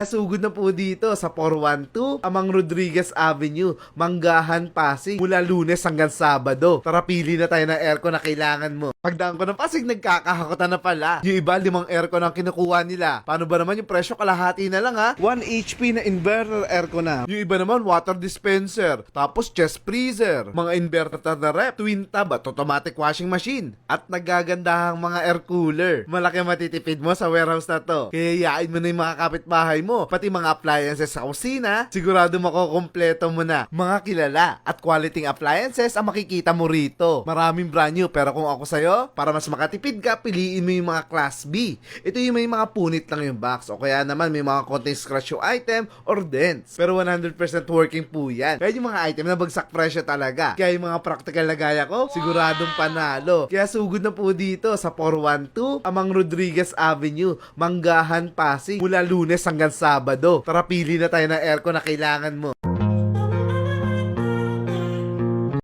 Nasugod na po dito sa 412 Amang Rodriguez Avenue, Manggahan, Pasig mula Lunes hanggang Sabado. Tara, pili na tayo ng aircon na kailangan mo. Pagdaan ko ng Pasig, nagkakahakutan na pala. Yung iba, 5 aircon ang kinukuha nila. Paano ba naman yung presyo? Kalahati na lang ha. 1 HP na inverter aircon na. Yung iba naman, water dispenser. Tapos chest freezer. Mga inverter na rep. Twin tab at automatic washing machine. At nagagandahang mga air cooler. Malaki matitipid mo sa warehouse na to. Kaya yain mo na yung mga kapitbahay mo. Pati mga appliances sa kusina, sigurado makukompleto mo na. Mga kilala at quality appliances ang makikita mo rito. Maraming brand new, pero kung ako sa'yo, para mas makatipid ka, piliin mo yung mga Class B. Ito yung may mga punit lang yung box, o kaya naman may mga konting scratch yung item or dents. Pero 100% working po yan. Kaya yung mga item na bagsak presyo talaga. Kaya yung mga practical na gaya ko, siguradong panalo. Kaya sugod na po dito sa 412 Amang Rodriguez Avenue, Manggahan, Pasig mula Lunes hanggang Sabado. Tara, pili na tayo ng aircon na kailangan mo.